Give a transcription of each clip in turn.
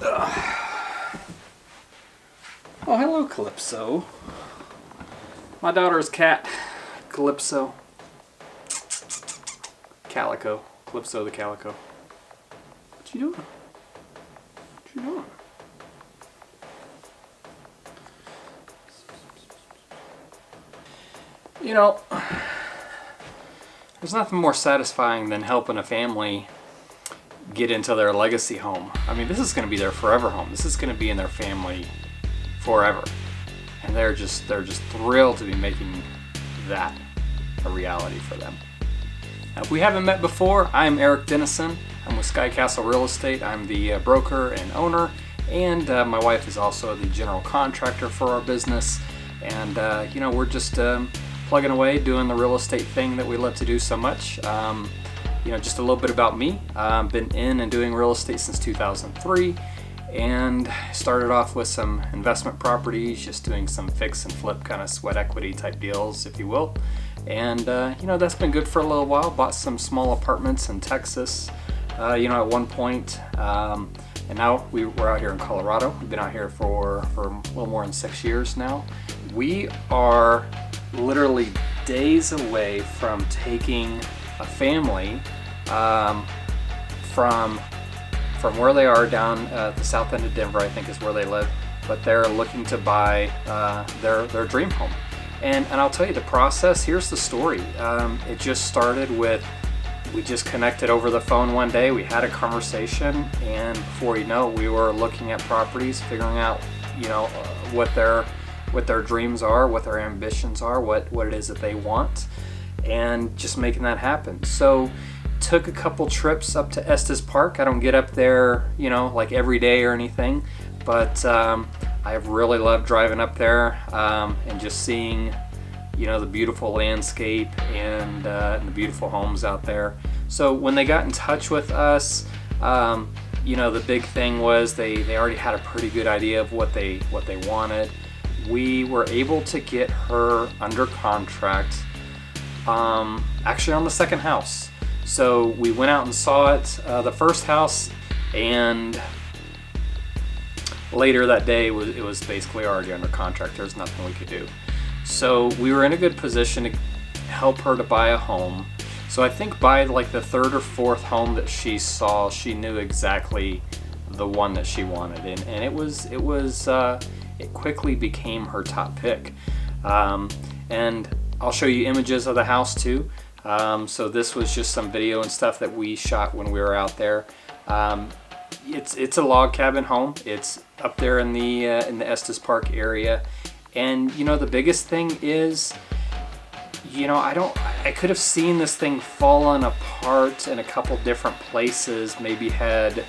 Oh, hello, Calypso. My daughter's cat, Calypso. Calico. Calypso the Calico. What you doing? What you doing? You know, there's nothing more satisfying than helping a family get into their legacy home. I mean, this is going to be their forever home. This is going to be in their family forever. And they're just thrilled to be making that a reality for them. Now, if we haven't met before, I'm Eric Dennison. I'm with Sky Castle Real Estate. I'm the broker and owner, and my wife is also the general contractor for our business. And you know, we're just plugging away, doing the real estate thing that we love to do so much. You know, just a little bit about me. I've been in and doing real estate since 2003, and started off with some investment properties, just doing some fix and flip kind of sweat equity type deals, if you will. And you know, that's been good for a little while. Bought some small apartments in Texas, you know, at one point. And now we're out here in Colorado. We've been out here for a little more than 6 years now. We are literally days away from taking a family from where they are down at the south end of Denver, I think is where they live, but they're looking to buy their dream home. And I'll tell you the process. Here's the story. It just started with, we just connected over the phone one day. We had a conversation, and before you know, we were looking at properties, figuring out, you know, what their dreams are, what their ambitions are, what it is that they want, and just making that happen. So took a couple trips up to Estes Park. I don't get up there, you know, like every day or anything, but I've really loved driving up there and just seeing, you know, the beautiful landscape and the beautiful homes out there. So when they got in touch with us, you know, the big thing was they already had a pretty good idea of what they wanted. We were able to get her under contract actually on the second house. So we went out and saw it, the first house, and later that day it was basically already under contract. There's nothing we could do. So we were in a good position to help her to buy a home. So I think by like the third or fourth home that she saw, she knew exactly the one that she wanted, and it quickly became her top pick. And I'll show you images of the house too. So this was just some video and stuff that we shot when we were out there. It's a log cabin home. It's up there in the Estes Park area. And you know, the biggest thing is, you know, I could have seen this thing fallen apart in a couple different places, maybe had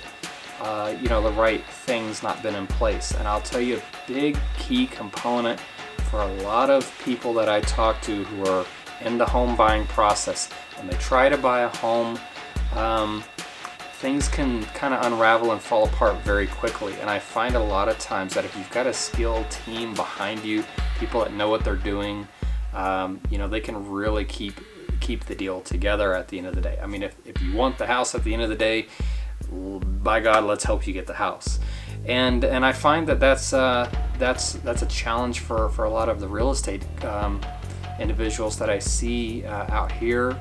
you know, the right things not been in place. And I'll tell you, a big key component for a lot of people that I talk to who are in the home buying process, when they try to buy a home, things can kind of unravel and fall apart very quickly. And I find a lot of times that if you've got a skilled team behind you, people that know what they're doing, you know, they can really keep the deal together at the end of the day. I mean, if you want the house at the end of the day, by God, let's help you get the house. And I find that's a challenge for a lot of the real estate individuals that I see out here.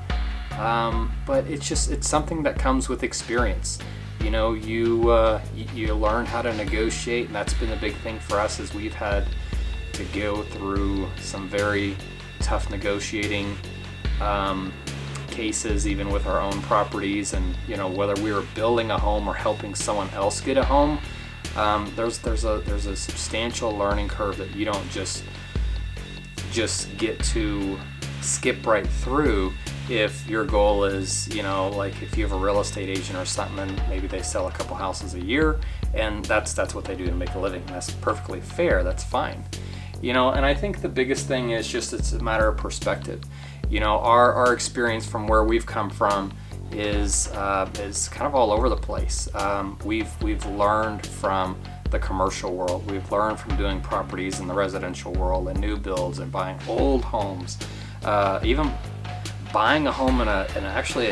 But it's something that comes with experience. You know, you learn how to negotiate, and that's been a big thing for us, as we've had to go through some very tough negotiating cases, even with our own properties. And you know, whether we were building a home or helping someone else get a home, there's a substantial learning curve that you don't just get to skip right through. If your goal is, you know, like if you have a real estate agent or something, and maybe they sell a couple houses a year, and that's what they do to make a living. That's perfectly fair. That's fine. You know, and I think the biggest thing is just, it's a matter of perspective. You know, our experience from where we've come from is kind of all over the place. We've learned from the commercial world. We've learned from doing properties in the residential world and new builds and buying old homes, even buying a home in actually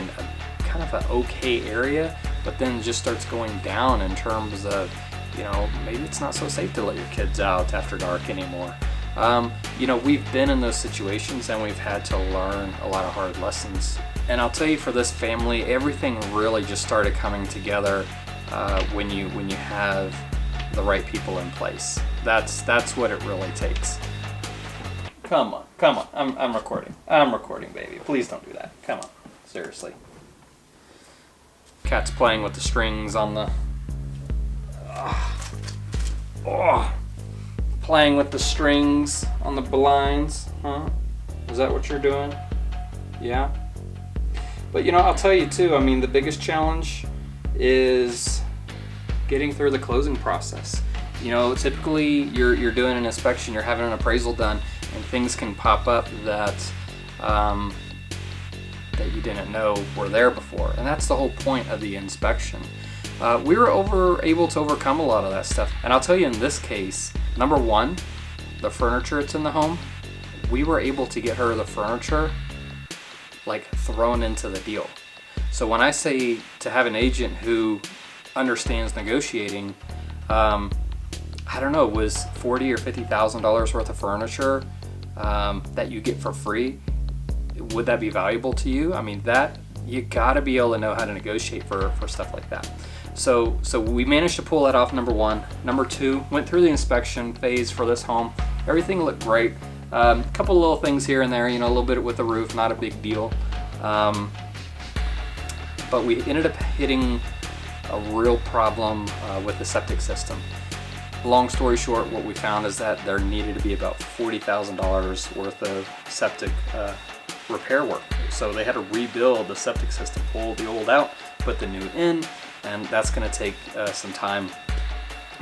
kind of an okay area, but then just starts going down in terms of maybe it's not so safe to let your kids out after dark anymore. We've been in those situations and we've had to learn a lot of hard lessons. And I'll tell you, for this family, everything really just started coming together when you have the right people in place. That's what it really takes. Come on. I'm recording, baby. Please don't do that. Come on. Seriously. Cat's playing with the strings on the... Playing with the strings on the blinds, huh? Is that what you're doing? Yeah? But I'll tell you too, the biggest challenge is getting through the closing process. Typically you're doing an inspection, you're having an appraisal done, and things can pop up that you didn't know were there before. And that's the whole point of the inspection. We were able to overcome a lot of that stuff. And I'll tell you, in this case, number one, the furniture that's in the home, we were able to get her the furniture like thrown into the deal. So when I say to have an agent who understands negotiating, I don't know, was $40,000 or $50,000 worth of furniture that you get for free, would that be valuable to you? That you gotta be able to know how to negotiate for stuff like that. So we managed to pull that off, number one. Number two, went through the inspection phase for this home. Everything looked great. A couple little things here and there, a little bit with the roof, not a big deal. But we ended up hitting a real problem with the septic system. Long story short, what we found is that there needed to be about $40,000 worth of septic repair work. So they had to rebuild the septic system, pull the old out, put the new in, and that's going to take some time,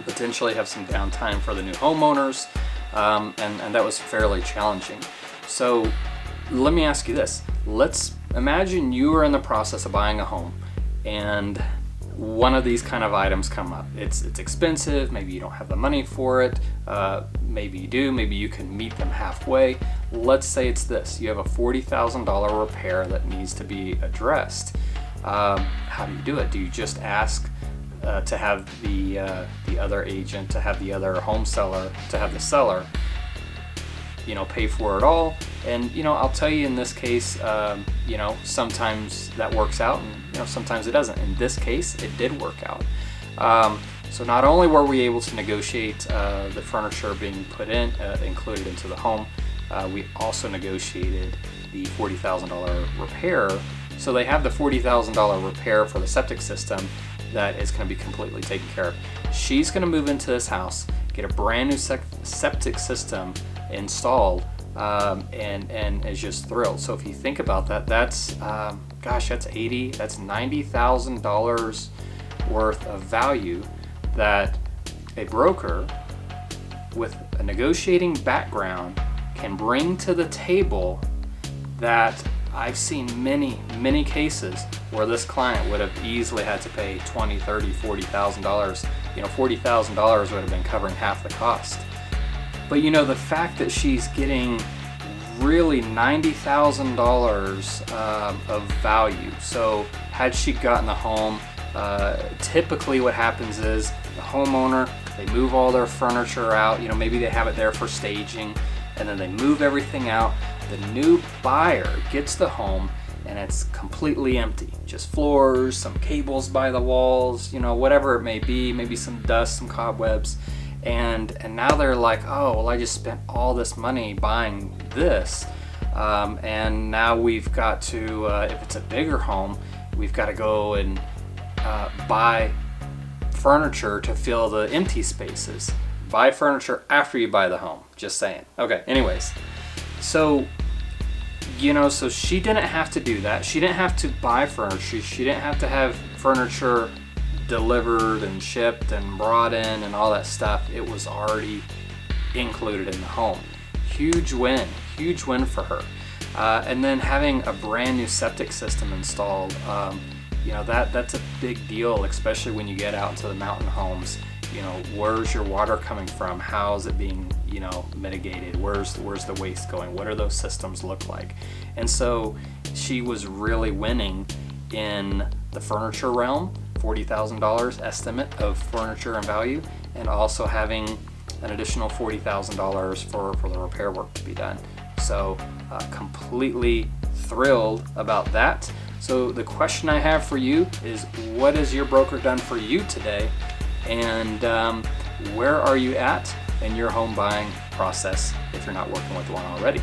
potentially have some downtime for the new homeowners, and that was fairly challenging. So let me ask you this. Let's imagine you are in the process of buying a home and one of these kind of items come up. It's expensive, maybe you don't have the money for it, maybe you do, maybe you can meet them halfway. Let's say it's this, you have a $40,000 repair that needs to be addressed. How do you do it? Do you just ask to have the other agent, to have the other home seller, to have the seller pay for it all? And I'll tell you, in this case, sometimes that works out, and sometimes it doesn't. In this case, it did work out. So not only were we able to negotiate the furniture being put in, included into the home, we also negotiated the $40,000 repair. So they have the $40,000 repair for the septic system that is going to be completely taken care of. She's going to move into this house, get a brand new septic system installed, and is just thrilled. So if you think about that, that's that's $90,000 worth of value that a broker with a negotiating background can bring to the table, that I've seen many cases where this client would have easily had to pay $20,000, $30,000, $40,000. $40,000 would have been covering half the cost. But the fact that she's getting really $90,000 of value. So had she gotten the home, typically what happens is the homeowner, they move all their furniture out, maybe they have it there for staging, and then they move everything out. The new buyer gets the home and it's completely empty. Just floors, some cables by the walls, whatever it may be, maybe some dust, some cobwebs. And now they're like, oh, well, I just spent all this money buying this. And now we've got to, if it's a bigger home, we've got to go and buy furniture to fill the empty spaces. Buy furniture after you buy the home. Just saying. Okay, anyways. So, so she didn't have to do that. She didn't have to buy furniture. She didn't have to have furniture delivered and shipped and brought in and all that stuff. It was already included in the home. Huge win for her. And then having a brand new septic system installed, that's a big deal, especially when you get out into the mountain homes. Where's your water coming from? How is it being, mitigated? Where's the waste going? What do those systems look like? And so she was really winning in the furniture realm $40,000 estimate of furniture and value, and also having an additional $40,000 for the repair work to be done. So completely thrilled about that. So the question I have for you is, what has your broker done for you today? And where are you at in your home buying process if you're not working with one already?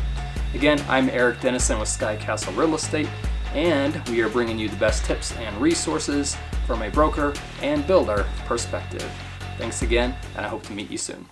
Again, I'm Eric Dennison with Sky Castle Real Estate, and we are bringing you the best tips and resources from a broker and builder perspective. Thanks again, and I hope to meet you soon.